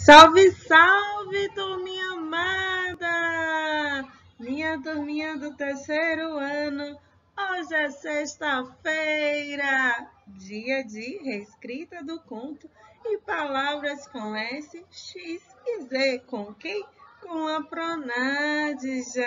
Salve, salve, turminha amada! Minha turminha do terceiro ano, hoje é sexta-feira, dia de reescrita do conto e palavras com S, X e Z. Com quem? Com a Pronádja.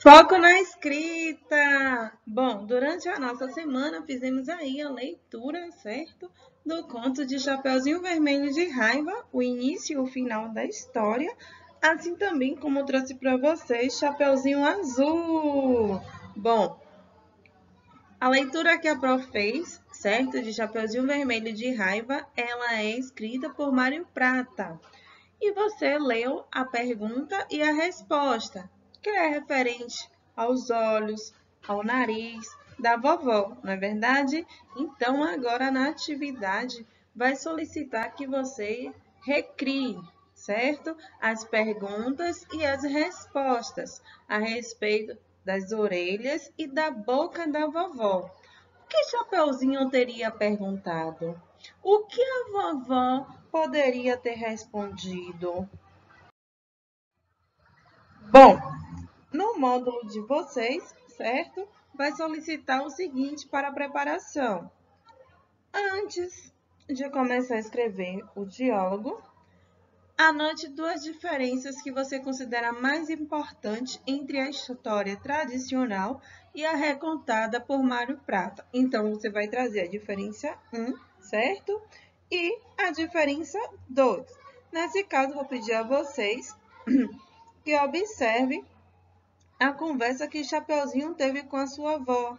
Foco na escrita! Bom, durante a nossa semana fizemos aí a leitura, certo? Do conto de Chapeuzinho Vermelho de Raiva, o início e o final da história, assim também como eu trouxe para vocês Chapeuzinho Azul. Bom, a leitura que a Prof fez, certo? De Chapeuzinho Vermelho de Raiva, ela é escrita por Mário Prata. E você leu a pergunta e a resposta, que é referente aos olhos, ao nariz da vovó, não é verdade? Então, agora na atividade, vai solicitar que você recrie, certo? As perguntas e as respostas a respeito das orelhas e da boca da vovó. O que Chapeuzinho teria perguntado? O que a vovó poderia ter respondido? Bom, no módulo de vocês, certo? Vai solicitar o seguinte para a preparação. Antes de começar a escrever o diálogo, anote duas diferenças que você considera mais importantes entre a história tradicional e a recontada por Mário Prata. Então, você vai trazer a diferença 1, certo? E a diferença 2. Nesse caso, vou pedir a vocês que observem a conversa que Chapeuzinho teve com a sua avó.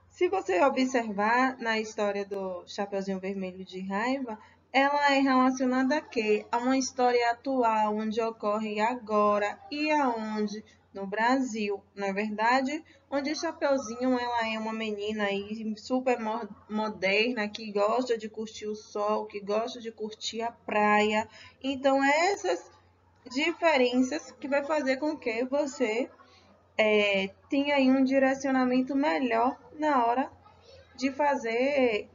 Se você observar na história do Chapeuzinho Vermelho de Raiva, ela é relacionada a quê? A uma história atual, onde ocorre agora e aonde? No Brasil, não é verdade? Onde Chapeuzinho ela é uma menina aí super moderna, que gosta de curtir o sol, que gosta de curtir a praia. Então, essas diferenças que vai fazer com que você tenha aí um direcionamento melhor na hora de fazer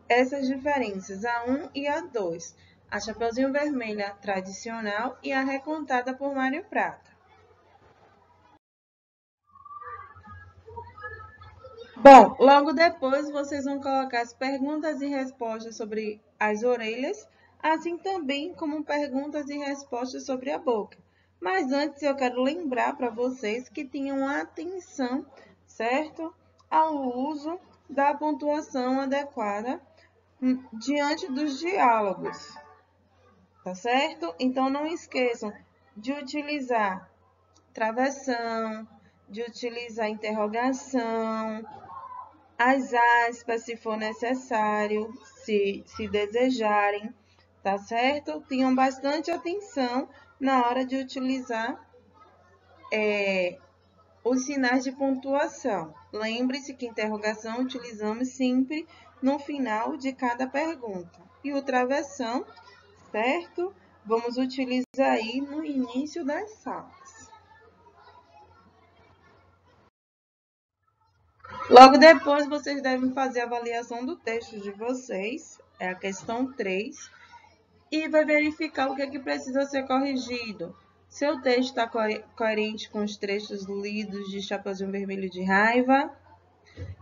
essas diferenças, a 1 e a 2. A Chapeuzinho Vermelha tradicional e a recontada por Mário Prata. Bom, logo depois vocês vão colocar as perguntas e respostas sobre as orelhas, assim também como perguntas e respostas sobre a boca. Mas antes eu quero lembrar para vocês que tenham atenção, certo? Ao uso da pontuação adequada diante dos diálogos, tá certo? Então não esqueçam de utilizar travessão, de utilizar interrogação, as aspas, se for necessário, se desejarem, tá certo? Tenham bastante atenção na hora de utilizar os sinais de pontuação. Lembre-se que interrogação utilizamos sempre no final de cada pergunta. E o travessão, certo? Vamos utilizar aí no início das salas. Logo depois, vocês devem fazer a avaliação do texto de vocês, é a questão 3, e vai verificar o que é que precisa ser corrigido. Seu texto está coerente com os trechos lidos de Chapeuzinho Vermelho de Raiva.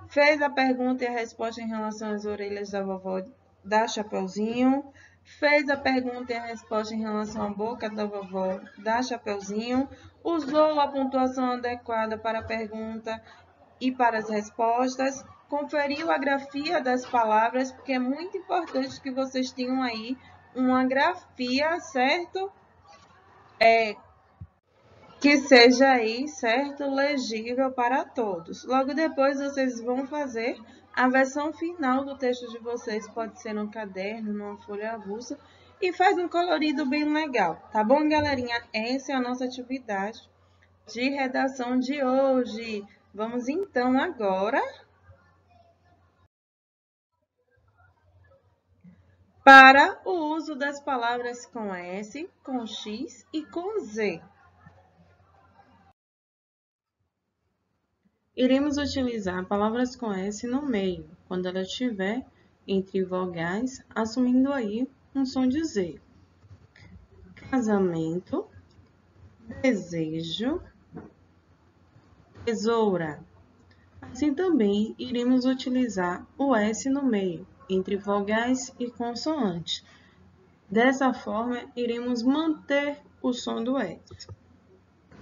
Fez a pergunta e a resposta em relação às orelhas da vovó da Chapeuzinho. Fez a pergunta e a resposta em relação à boca da vovó da Chapeuzinho. Usou a pontuação adequada para a pergunta e para as respostas, conferiu a grafia das palavras, porque é muito importante que vocês tenham aí uma grafia, certo? Que seja aí, certo? Legível para todos. Logo depois, vocês vão fazer a versão final do texto de vocês, pode ser num caderno, numa folha avulsa, e faz um colorido bem legal, tá bom, galerinha? Essa é a nossa atividade de redação de hoje. Vamos então agora para o uso das palavras com S, com X e com Z. Iremos utilizar palavras com S no meio, quando ela estiver entre vogais, assumindo aí um som de Z. Casamento, desejo, tesoura. Assim também iremos utilizar o S no meio, entre vogais e consoantes. Dessa forma, iremos manter o som do S.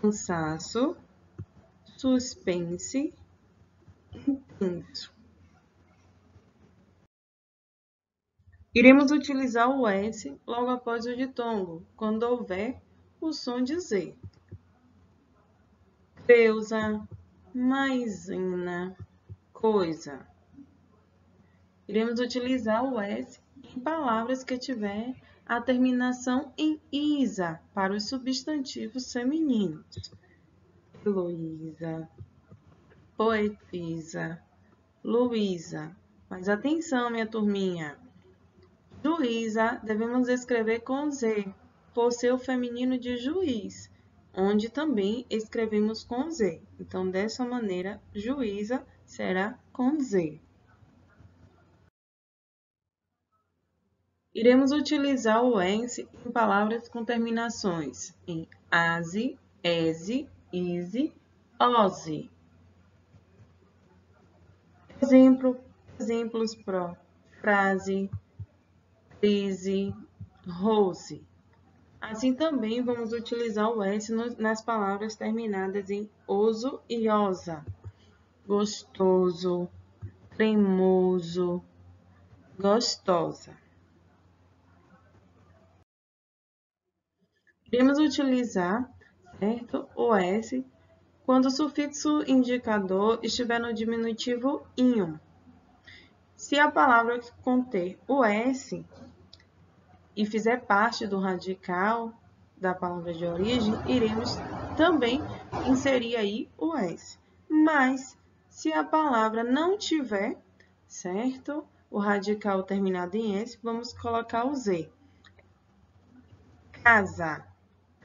Cansaço, suspense, intenso. Iremos utilizar o S logo após o ditongo, quando houver o som de Z. Deusa, maisena, coisa. Iremos utilizar o S em palavras que tiver a terminação em isa para os substantivos femininos. Heloísa, poetisa, Luísa. Mas atenção, minha turminha. Juíza devemos escrever com Z, por ser o feminino de juiz, onde também escrevemos com Z. Então, dessa maneira, juíza será com Z. Iremos utilizar o ENS em palavras com terminações em ASE, ESE, ISE, OSE. Exemplos pro frase, crise, rose. Assim também vamos utilizar o S nas palavras terminadas em oso e osa. Gostoso, cremoso, gostosa. Iremos utilizar, certo, o S quando o sufixo indicador estiver no diminutivo inho. Se a palavra conter o S e fizer parte do radical da palavra de origem, iremos também inserir aí o S. Mas, se a palavra não tiver, certo, o radical terminado em S, vamos colocar o Z. Casa.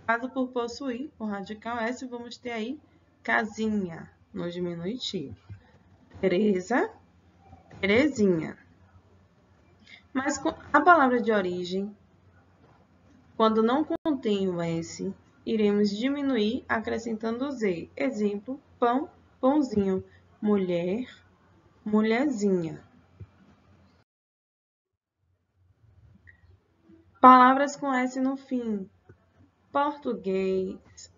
Casa por possuir o radical S, vamos ter aí casinha no diminutivo. Teresa, Terezinha. Mas a palavra de origem, quando não contém o S, iremos diminuir acrescentando o Z. Exemplo, pão, pãozinho. Mulher, mulherzinha. Palavras com S no fim. Português,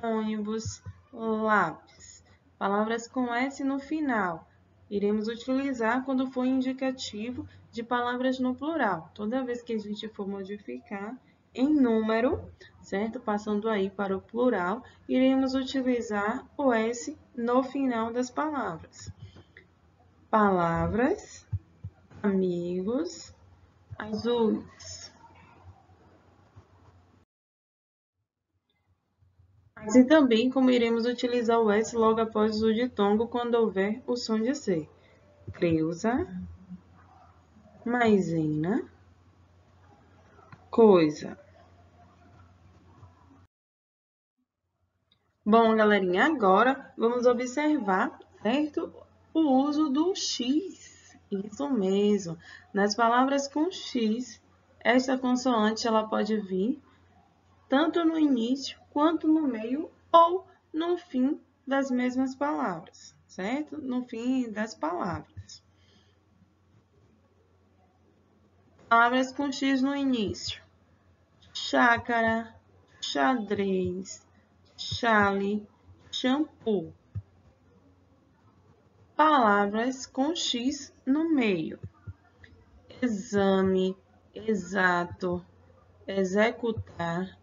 ônibus, lápis. Palavras com S no final. Iremos utilizar quando for indicativo de palavras no plural. Toda vez que a gente for modificar em número, certo? Passando aí para o plural, iremos utilizar o S no final das palavras. Palavras, amigos, azuis. Assim também como iremos utilizar o S logo após o ditongo quando houver o som de C. Creusa, maisena, coisa. Bom, galerinha, agora vamos observar, certo? O uso do X. Isso mesmo. Nas palavras com X, esta consoante ela pode vir tanto no início quanto no meio ou no fim das mesmas palavras, certo? No fim das palavras. Palavras com X no início. Chácara, xadrez, chale, shampoo. Palavras com X no meio. Exame, exato, executar,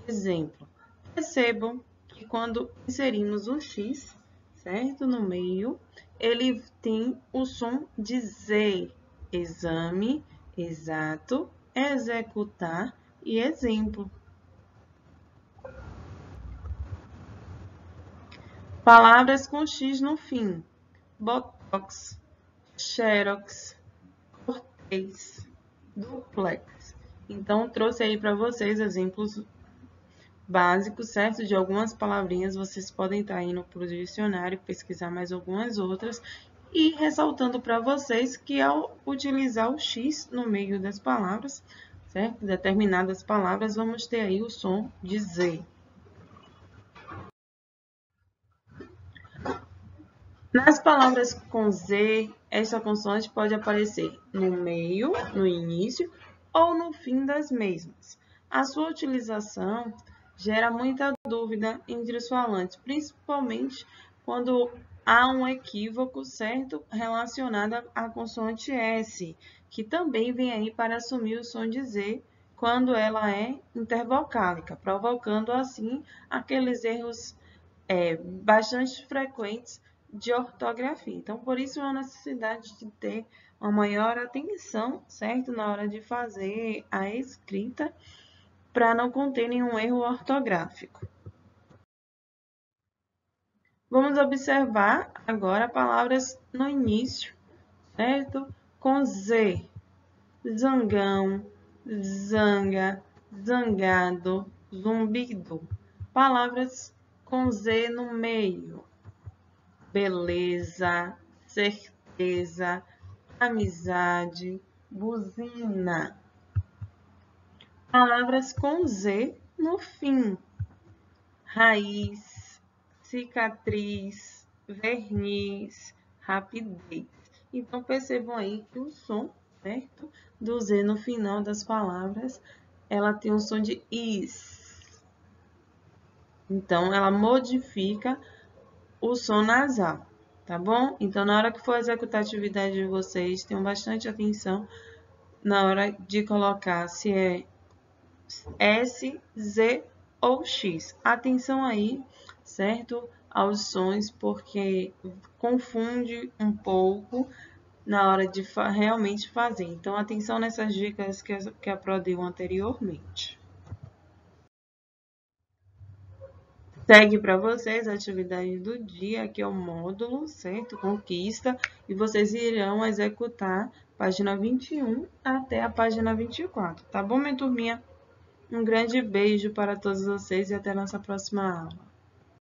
exemplo. Percebam que quando inserimos um X, certo, no meio, ele tem o som de Z. Exame, exato, executar e exemplo. Palavras com X no fim. Botox, xerox, cortês, duplex. Então, trouxe aí para vocês exemplos básico, certo? De algumas palavrinhas, vocês podem estar indo para o dicionário, pesquisar mais algumas outras, e ressaltando para vocês que ao utilizar o X no meio das palavras, certo? Determinadas palavras, vamos ter aí o som de Z. Nas palavras com Z, essa consoante pode aparecer no meio, no início ou no fim das mesmas. A sua utilização gera muita dúvida entre os falantes, principalmente quando há um equívoco, certo, relacionado à consoante S, que também vem aí para assumir o som de Z quando ela é intervocálica, provocando assim aqueles erros bastante frequentes de ortografia. Então, por isso, há necessidade de ter uma maior atenção, certo? Na hora de fazer a escrita, para não conter nenhum erro ortográfico. Vamos observar agora palavras no início, certo? Com Z. Zangão, zanga, zangado, zumbido. Palavras com Z no meio. Beleza, certeza, amizade, buzina. Palavras com Z no fim. Raiz, cicatriz, verniz, rapidez. Então, percebam aí que o som, certo? Do Z no final das palavras, ela tem um som de is. Então, ela modifica o som nasal, tá bom? Então, na hora que for executar a atividade de vocês, tenham bastante atenção na hora de colocar se é S, Z ou X. Atenção aí, certo? Aos sons, porque confunde um pouco na hora de realmente fazer. Então, atenção nessas dicas que a Pro deu anteriormente. Segue para vocês a atividade do dia, que é o módulo, certo? Conquista, e vocês irão executar página 21 até a página 24, tá bom, minha turminha? Um grande beijo para todos vocês e até a nossa próxima aula.